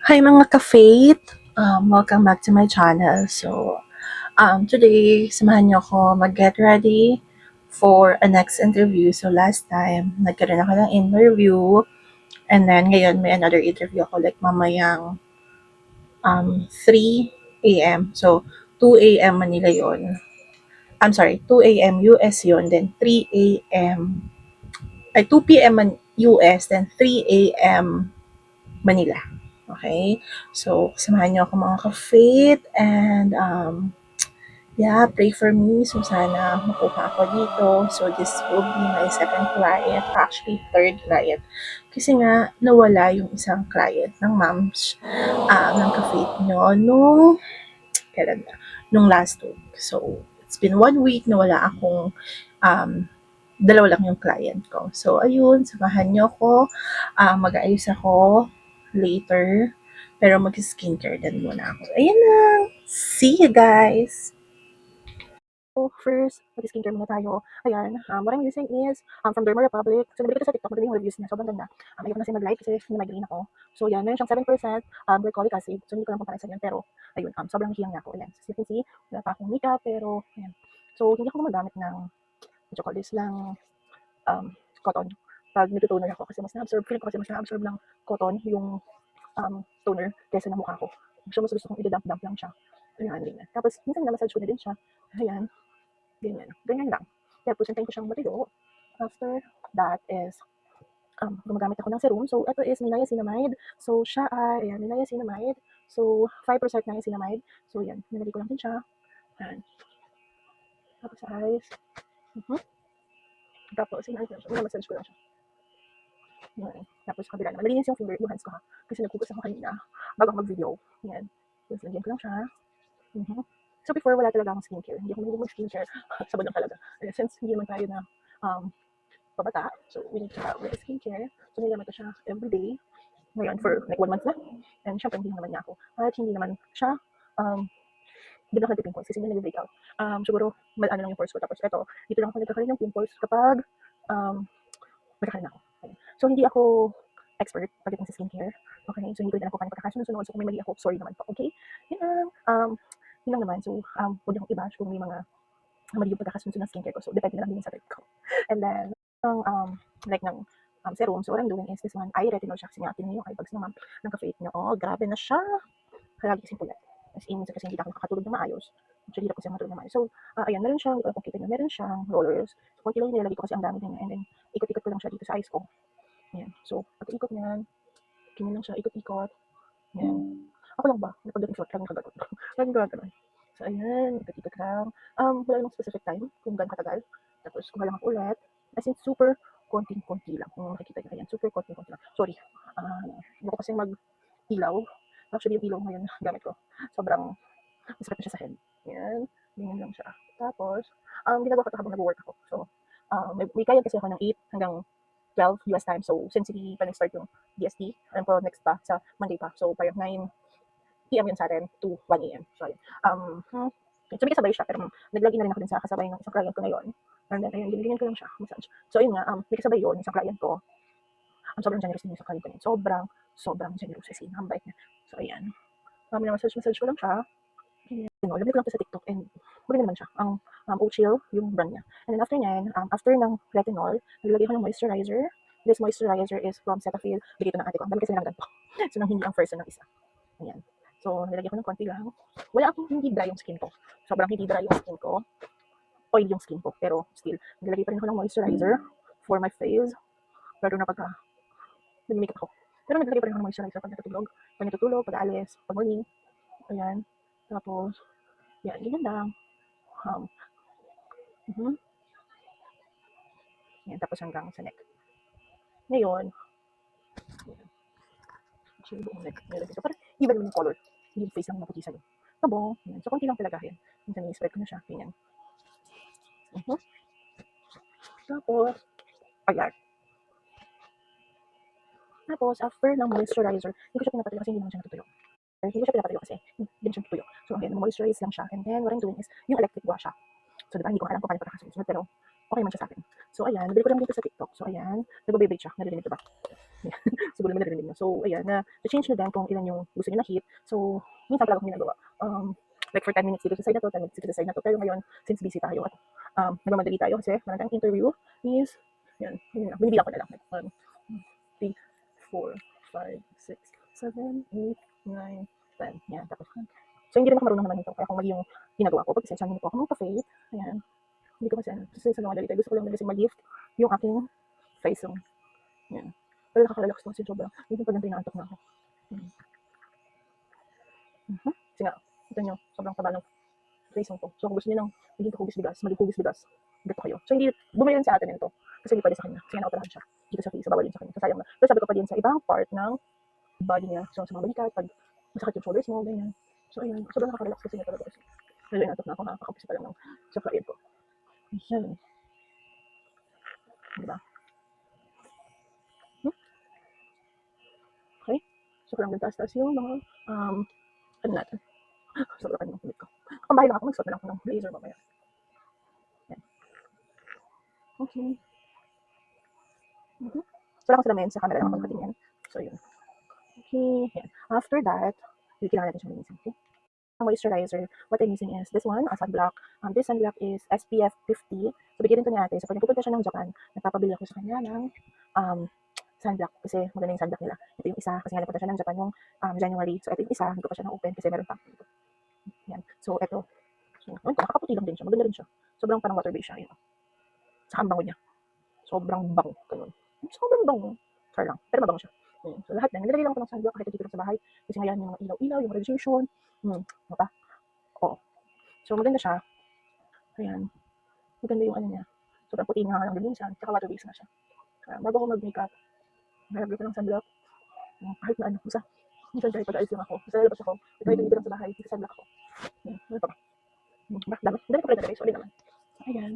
Hi mga ka-faith! Welcome back to my channel. Today, samahan niyo ako mag-get ready for a next interview. So, last time, nagkaroon ako ng interview. And then, ngayon, may another interview ako like mamayang 3 a.m. So, 2 a.m. Manila yon. I'm sorry, 2 a.m. US yon. Then, 3 a.m. ay 2 p.m. US, then 3 a.m. Manila. Okay? So, samahan niyo ako mga ka-faith and yeah, pray for me. So, sana makuha ako dito. So, this will be my second client. Actually, third client. Kasi nga, nawala yung isang client ng moms ng ka-faith nyo kailan na? Nung last week. So, it's been 1 week na wala akong um, dalawa lang yung client ko. So, ayun, samahan nyo ako. Mag-aayos ako later. Pero mag-skincare din muna ako. Ayun na. See you guys! So, first, mag-skincare muna tayo. Ayan, what I'm using is from Derma Republic. So, nabili ko sa TikTok, maganda yung reviews niya. Sobrang ganda. Ayoko na kasi mag-like kasi na-migraine ako. So, yan, meron siyang 7% glycolic acid. So, hindi ko lang pangkalasan yan. Pero, ayun, sobrang hiyang niya ako. Ayan, so, you can see, wala pa akong makeup, pero, ayan. So, hindi ako gumagamit ng, what you call this, lang cotton. Pag nag-toner ako, kasi mas na-absorb, feeling ko kasi mas na-absorb ng cotton yung toner kaysa ng mukha ko. So, mas gusto kong i-dump lang siya. Ayan, ganyan. Tapos, minsan na-massage ko na din siya. Ayan, ganyan. Ganyan lang. Tapos, hintayin ko siyang matuyo. After that is, gumagamit ako ng serum. So, ito is niacinamide. So, siya ay, ayan, niacinamide. So, 5% niacinamide. So, yan. Nilagay ko lang din siya. Ayan. Tapos, sa eyes. Tapos, massage ko lang siya. Ayan. Tapos, kabila naman. Malinis yung hands ko ha. Kasi nagkugas ako kanina bago mag-video. Ayan. Tapos, lagyan ko lang siya. So, before, wala talaga akong skincare. Hindi ako mahilig mag-skincare. Sabad lang talaga. Since hindi naman tayo na pabata, so we need to have skincare. So, nilaman ko siya everyday. Ngayon, for like 1 month na. And syempre, hindi naman niya ako. At hindi naman siya, hindi lang nagpipimples kasi hindi nag-break out. Siguro, ano lang yung pores ko. Tapos, ito, dito lang ako nagkakaroon ng pimples kapag magkakaroon ako. Okay. So, hindi ako expert pagdating sa skincare. Okay, so hindi ko din ako kanya pagkakasunod. So, kung may mali ako, sorry naman po. Okay? Yun lang. Yun lang naman. So, huwag niyo akong i-bash kung may mga mali yung pagkakasunod ng skincare ko. So, depende na lang din sa type ko. And then, like ng serum. So, what I'm doing is this one, eye retinol siya. Kasi nga, tingnan yung eye bags naman ng ka-faith niyo. Oh, grabe na siya. Lagi kasing puyat. As in, kasi hindi ako nakakatulog na maayos. Actually, hirap kasi matulog na maayos. So, ayan, meron siyang, kung kita niyo, meron siyang rollers. So, konti lang nilalagay ko kasi ang dami niya. And then, ikot-ikot ko lang siya dito sa eyes ko. Ayan. So, pag-ikot niyan, ganyan lang siya, ikot-ikot. Ayan. Ako lang ba? Napagdating sa laging kagagot. Laging gagano'n. So, ayan, ikot-ikot lang. Wala namang specific time kung gaano katagal. Tapos, kung lang ako ulit. As in, super konting-konti lang. Kung makikita niyo, ayan, super konting-konti lang. Sorry. Hindi ko kasi mag-ilaw. Actually, yung ilaw ngayon gamit ko. Sobrang masakit na siya sa head. Ayan. Ganyan lang siya. Tapos, ginagawa ko ito habang nag-work ako. So, may kaya kasi ako ng 8 hanggang 12 US time. So, since hindi pa nag-start yung DST, alam ko next pa sa Monday pa. So, parang 9 PM yun sa atin to 1 AM. So, ayun. So, may kasabay siya, pero nag-login na rin ako din sa kasabay ng isang client ko ngayon. And then, ayun, ginigyan ko lang siya, massage. So, ayun nga, may kasabay yun, isang client ko. Sobrang generous din yung sa client ko. Sobrang generous. As in, ang bait niya. So, ayan. Massage ko lang siya. Nabili ko lang ito sa TikTok and maganda naman siya. Ang Ochill, yung brand niya. And then after nyan, after ng retinol, nilagay ko ng moisturizer. This moisturizer is from Cetaphil. Bigay ito ng ate ko. Ang dami kasi nilang ganito. So, nang hindi ang first ng isa. Ayan. So, nilagay ko ng konti lang. Wala akong hindi dry yung skin ko. Sobrang hindi dry yung skin ko. Oil yung skin ko. Pero still, nilagay pa rin ako ng moisturizer for my face. Lalo na pagka nag-makeup ako. Pero naglagay pa rin ako ng moisturizer pag natutulog. Pag alis, pag morning. Ayan. Tapos, yan, ganyan lang. Yan, tapos hanggang sa neck. Ngayon, yung buong neck. So, parang iba naman yung color. Yung face lang maputi sa'yo. Abo, yan. So, konti lang talagahin. Minsan i-spread ko na siya. Ganyan. Tapos, ayan. Tapos, after ng moisturizer, hindi ko siya pinapatuyo kasi hindi naman siya natutuyo. Hindi ko siya pinapatuyo kasi hindi siya natutuyo. So, ayan, moisturize lang siya. And then, what I'm doing is, yung electric wash siya. So, diba, hindi ko alam kung paano pagkakasunod, pero okay man siya sa akin. So, ayan, nabili ko lang dito sa TikTok. So, ayan, nagbabibrate siya. Narinig ko ba? Siguro naman narinig nyo. So, ayan, na-change nyo din kung ilan yung gusto nyo na heat. So, minsan talaga akong ginagawa. Like for 10 minutes dito sa side na to, 10 minutes dito sa side na to. Pero ngayon, since busy tayo at nagmamadali tayo kasi maraming interview is, yan, binibilang ko na lang. Like, 1, 2, 3, 4, 5, 6, 7, 8, 9, 10. Yan, tapos. So, hindi rin ako marunong naman ito. Kaya kung mali yung ginagawa ko, pag-sensyahan niyo po ako mag-cafe. Ayan. Hindi ko kasi, kasi sa mga dalita, gusto ko lang kasi mag-lift yung aking face zone. Yan. Pero nakaka-relax to kasi sobrang. Hindi pa ganito inaantok na ako. Kasi nga, ito nyo, sobrang taba ng face zone ko. So, kung gusto nyo ng hindi ko hugis-bigas, mag-hugis-bigas, dito kayo. So, hindi, bumili rin sa atin nito. Kasi hindi pwede sa kanya. Kasi nga na-operahan siya. Dito sa face, so bawal din sa kanya. So, sayang na. Pero sabi ko pa din sa ibang part ng body niya. So, sa mga balikat, pag masakit yung shoulders mo, ganyan. So, ayun, sobrang nakaka-relax kasi nga talaga. Medyo inaantok na ako, nakaka-kapis pa lang ng sa client ko. Ayan. Diba? Okay? So, parang gantas-tas yung mga, ano natin. Sobrang yung kulit ko. Kung bahay lang ako, magsuot na lang ako ng blazer mamaya. Yan. Okay. So, lang ako sa lamin, sa camera lang ako nakatingin. So, yun. Okay. Yan. After that, kailangan natin siyang linisin. Okay? Moisturizer, what I'm using is this one, a sunblock. This sunblock is SPF 50. So, bigyan ito ni ate. So, pag nagpupunta siya ng Japan, nagpapabili ako sa kanya ng sunblock kasi maganda yung sunblock nila. Ito yung isa kasi nga napunta siya ng Japan yung January. So, ito yung isa, hindi ko pa siya na-open kasi meron pa. Yan. So, ito. So, nakakaputi lang din siya. Maganda rin siya. Sobrang parang water-based siya. Yun. Saka ang bango niya. Sobrang bango. Ganun. Sobrang bango. Char lang. Pero mabango siya. So, lahat na. Nilagay lang ko ng sunblock kahit dito lang sa bahay. Kasi ngayon yung mga ilaw-ilaw, yung radiation. Ano pa? Oo. So, maganda siya. Ayan. Maganda yung ano niya. Sobrang puti nga ng linisan. Tsaka water-based na siya. Kaya bago ako mag-makeup, nalagay ko ng sunblock. Kahit na ano. Minsan kahit pag-ayos lang ako. Kasi lalabas ako. Kahit dito lang sa bahay. Dito sunblock ako. Ano pa ba? Dami ko pala nalagay. Sorry naman. Ayan.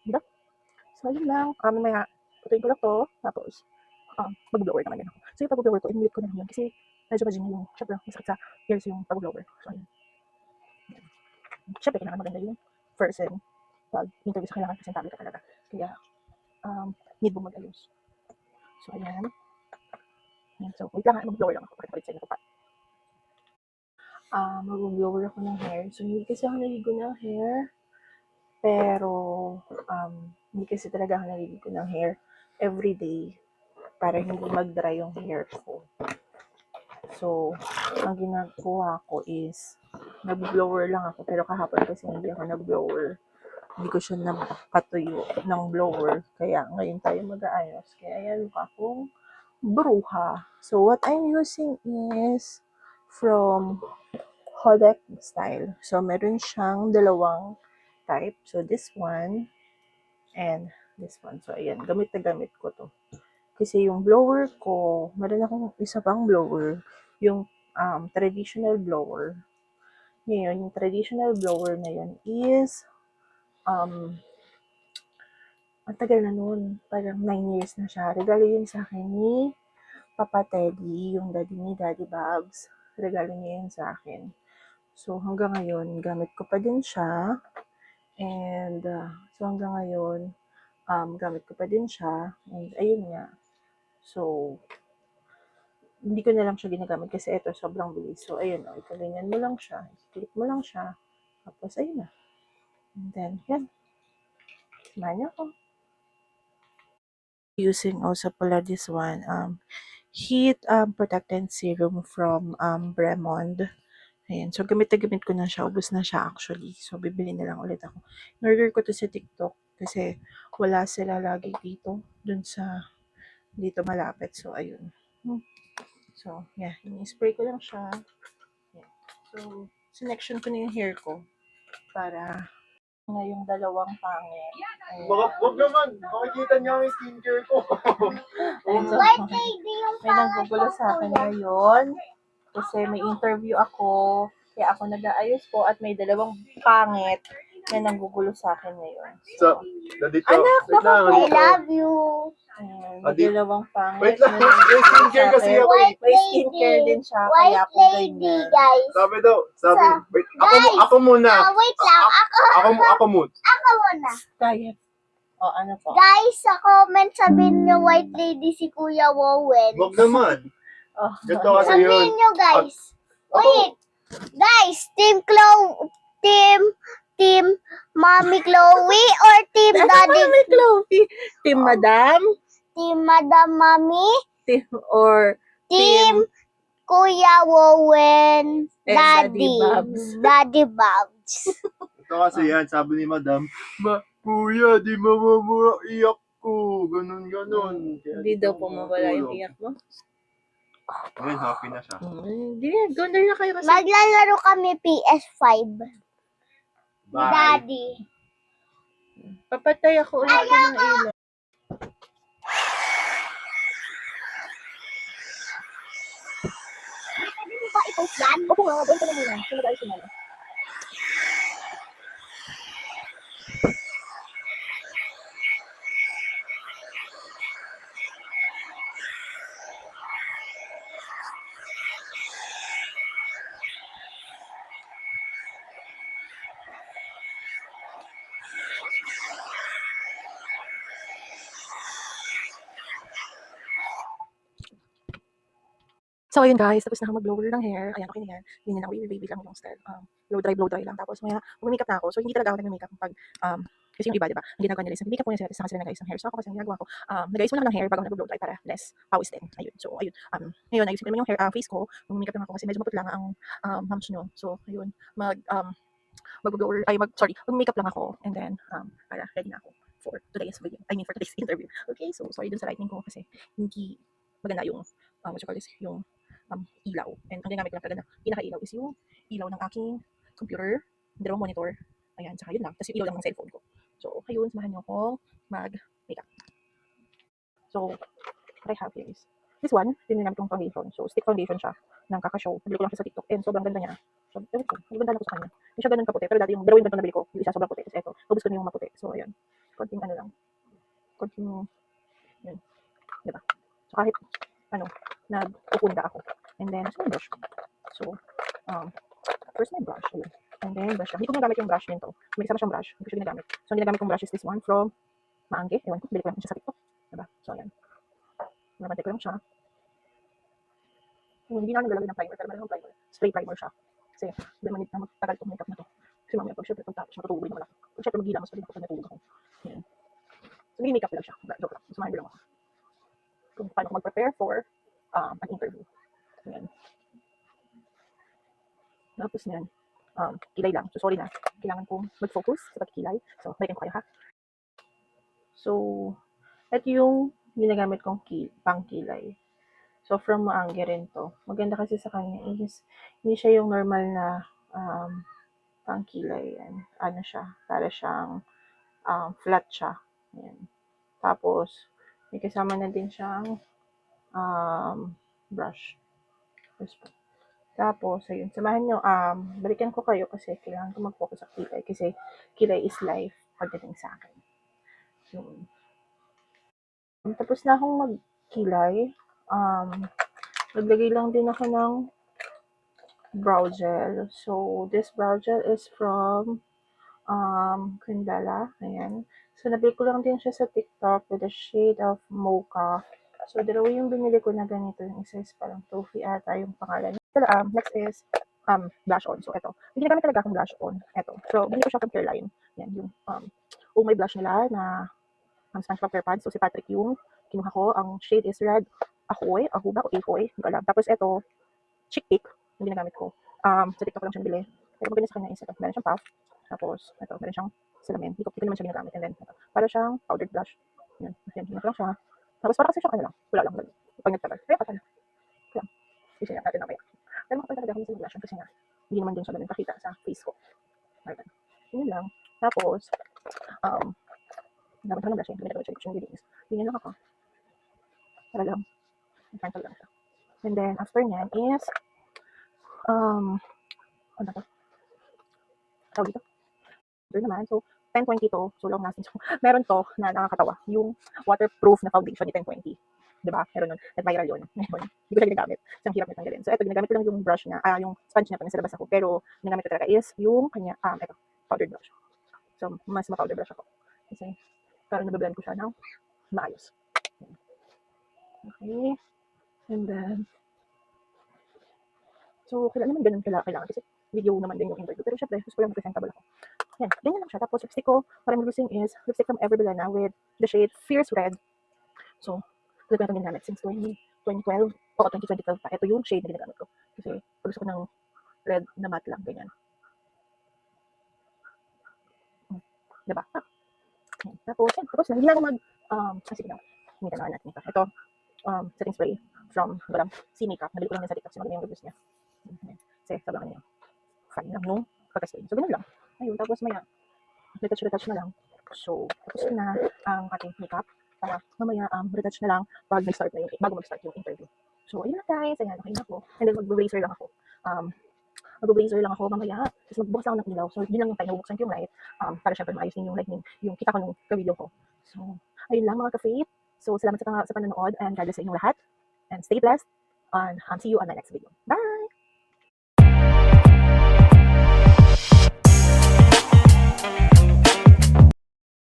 Diba? So, ayun lang. Mamaya, putuin ko lang to. Tapos, mag-blower naman yun ako. So, yung pag-blower ko, in-mute ko na lang yun. Kasi, medyo pa yung, syempre, masakit sa ears yung pag-blower. So, ayun. Syempre, kailangan maganda yung person. Pag interview sa kailangan, presentable ka talaga. Kaya, need mo mag-ayos. So, ayan. So, wait lang, mag-blower lang ako. Pakita sa inyo pa. Mag-blower ako ng hair. So, hindi kasi ako naligo ng hair. Pero, hindi kasi talaga ako naliligo ng hair everyday para hindi mag-dry yung hair ko. So, ang ginagawa ko is, nag-blower lang ako. Pero kahapon kasi hindi ako nag-blower. Hindi ko siya napatuyo ng blower. Kaya ngayon tayo mag-aayos. Kaya yan mukha akong bruha. So, what I'm using is from Hodek Style. So, meron siyang dalawang type. So, this one and this one. So, ayan. Gamit na gamit ko to. Kasi yung blower ko, meron akong isa pang blower. Yung traditional blower. Ngayon, yung traditional blower na yun is ang tagal na nun. Parang 9 years na siya. Regalo yun sa akin ni Papa Teddy, yung daddy ni Daddy Babs. Regalo niya yun sa akin. So, hanggang ngayon, gamit ko pa din siya. And, so hanggang ngayon, gamit ko pa din siya. And, ayun nga. So, hindi ko na lang siya ginagamit kasi ito sobrang bilis. So, ayun o. Ikaganyan mo lang siya. Click mo lang siya. Tapos, ayun na. And then, yan. Samahan niyo ako. Using also pala this one, heat protectant serum from Bremond. Ayan. So, gamit ko na siya. Ubus na siya actually. So, bibili na lang ulit ako. In-order ko to sa TikTok kasi wala sila lagi dito. Dito malapit. So, ayun. So, yeah. In-spray ko lang siya. Yeah. So, selection ko na yung hair ko para na yung dalawang pangit. Wag naman. Makikita niya yung skincare ko. Ayun, so, may nanggugulo sa akin ngayon. Kasi may interview ako. Kaya ako nag-aayos po at may dalawang pangit na nanggugulo sa akin ngayon. So, nandito. Anak, Wait lang, I love you. May dalawang pangit. Wait lang. May skincare kasi ako. May skincare din siya. Kaya White po lady, ganyan. guys. Sabi daw. Wait. Guys. Ako muna. Wait lang. Ako muna. Ako muna. Kaya. O, ano po? Guys, sa comment sabihin nyo white lady si Kuya Wowen. Wag naman. Oh. Ito kasi yun. Sabihin nyo guys. Ako. Wait. Guys, Team Mommy Chloe or Team Daddy? Mami Chloe. Team Madam? Team Madam Mommy? Team, or Team Kuya Wowen. And Daddy Babs. Daddy Babs. Ito kasi yan, sabi ni Madam, Kuya, di mamamura iyak ko. Ganun. Kaya Hindi di daw ko po mawala yung matulog. iyak mo. Ngayon, happy na siya. Hindi, ganda na kayo kasi. Maglalaro kami PS5. Bye. Daddy. Papatay ako ulit ng ilaw. Pwede mo ba i-post yan? Opo nga, balik ko na muna. Sino tayo sumala? So, ayun guys, tapos na ako mag-blower ng hair. Ayan, okay na yan. Hindi na ako i-baby lang yung style. Blow dry lang. Tapos, maya, mag-makeup na ako. So, hindi talaga ako nag-makeup pag, kasi yung iba, diba? Ang ginagawa nila is nag-makeup muna sila, tapos sila nag-ayos ng hair. So, ako kasi ang ginagawa ko, nag-ayos muna ako ng hair bago nag-blow dry para less pawis din. Ayun. So, ayun. Ngayon, ayusin ko naman yung hair, face ko. Mag-makeup lang ako kasi medyo maputla nga ang humps nyo. So, ayun. Mag-blower, mag-makeup lang ako. And then, para ready na ako for today's video. I mean, for today's interview. Okay, so, sorry dun sa lighting ko kasi hindi maganda yung, what you call this, yung ilaw. And ang ginamit ko lang talaga na pinaka-ilaw is yung ilaw ng aking computer, dalawang monitor. Ayan, saka yun lang. Tapos yung ilaw lang ng cellphone ko. So, ayun, samahan niyo akong mag-makeup. So, what I have here is, this one, ginamit kong foundation. So, stick foundation siya ng Kakashow. Nabili ko lang siya sa TikTok. And sobrang ganda niya. So, ewan ko, maganda lang ko sa kanya. Hindi siya ganun kaputi. Pero dati yung dalawang ganito nabili ko, yung isa sobrang puti. Tapos eto, ubus ko na yung maputi. So, ayan. Konting ano lang. Konting, yun. Diba? So, kahit, nagpupunda ako. And then, so, brush ko. So, first my brush. Ayun. And then, brush lang. Hindi ko ginagamit yung brush nito. May isa pa siyang brush. Hindi ko siya ginagamit. So, ang ginagamit kong brush is this one from Maangge. Ewan ko, bili ko lang siya sa TikTok. Diba? So, ayan. Nabantay ko lang siya. Hindi na naglalagay ng primer, pero meron ng primer. Spray primer siya. Kasi, hindi naman na magtagal itong makeup na to. Kasi mamaya, pag syempre, pagtapos, matutulog naman ako. Pag syempre, mag-gila, mas pwede ako pag natulog ako. Ayan. So, may makeup lang siya. Joke lang. Sumahin lang ako. Kung paano ako mag-prepare for an interview. Ayan. Tapos yan, kilay lang. So, sorry na. Kailangan kong mag-focus sa pagkilay. So, balikan ko kayo ha. So, ito yung ginagamit kong pang-kilay. So, from Maangge rin to. Maganda kasi sa kanya is, hindi siya yung normal na pang-kilay. Yan. Ano siya? Para siyang flat siya. Ayan. Tapos, may kasama na din siyang brush. Tapos, ayun, samahan nyo, balikan ko kayo kasi kailangan ko mag-focus sa kilay kasi kilay is life pagdating sa akin. Yun. Tapos na akong magkilay, naglagay lang din ako ng brow gel. So, this brow gel is from Kundala. Ayan. So, nabili ko lang din siya sa TikTok with the shade of mocha. So, dalawa yung binili ko na ganito. Yung isa is parang toffee ata yung pangalan. Next is blush on. So, ito. Hindi nagamit talaga akong blush on. Ito. So, binili ko siya from Careline. Yan, yung may blush nila na SpongeBob Fairpad. So, si Patrick yung kinuha ko. Ang shade is red. Ahoy. Ahuba o Ahoy. Hindi ko alam. Tapos, ito, Chick Pick. Yung ginagamit ko. Sa TikTok lang siya nabili. Pero maganda sa kanya is ito. Meron siyang puff. Tapos, ito. Meron siyang salamin. Hindi ko naman siya ginagamit. And then, ito. Para siyang powdered blush. Yan. Yan. Ginagamit lang siya. Tapos, para kasi siyang ano lang. Wala lang. Pag nagtagal. Kaya patala. Kaya, isa yan natin mamaya. Pero makapal talaga ako sa blush kasi nga, hindi naman din siya ganun kakita sa face ko. Alright. Yun lang. Tapos, dapat ko ng blush eh. Ganito ko yung readings. Yun lang ako. Para lang. Cancel lang siya. And then, after nyan is, ano to? Tawag dito? Ito naman. So, 1022. So, long lasting. So, meron to na nakakatawa. Yung waterproof na foundation ni 1020. Diba? Meron nun. Nag-viral yun. Ngayon, hindi ko siya ginagamit. Isang hirap na tanggalin. So, ito, ginagamit ko lang yung brush niya. Yung sponge niya pag nasa labas ako. Pero, ginagamit ko talaga is yung kanya, ito, powdered brush. So, mas ma-powder brush ako. Kasi, Para nabablend ko siya ng maayos. Okay. And then, so, kailan naman ganun kailangan kasi video naman din yung interview. Pero syempre, gusto ko lang presentable ako. Yan, ganyan lang siya. Tapos, lipstick ko, what I'm using is lipstick from Everbelena with the shade Fierce Red. So, ito ko na itong ginagamit since 2012 o 2012 pa. Ito yung shade na ginagamit ko. Kasi, gusto ko ng red na matte lang, ganyan. Diba? Yan. Tapos, na, hindi na ako sige na. Hindi na natin ito. Ito, setting spray from C Makeup. Nabili ko lang yan sa TikTok. Kasi maganda yung reviews niya. Kasi, sobrang niya. Fine lang, no? Pagka-spray. So, ganun lang. Ayun, tapos maya, retouch na lang. So, tapos na ang ating makeup. Para mamaya, retouch na lang bago mag-start yung interview. So, ayun lang guys. Ayan, okay na ako. And then, mag-blazer lang ako. Mag-blazer lang ako mamaya. Tapos magbukas ako ng ilaw. So, yun lang yung time na bubuksan ko yung light. Para syempre maayos din yung lighting, yung kita ko nung ka-video ko. So, ayun lang mga ka-faith. So, salamat sa panonood and God bless sa inyong lahat. And stay blessed. And see you on my next video. Bye!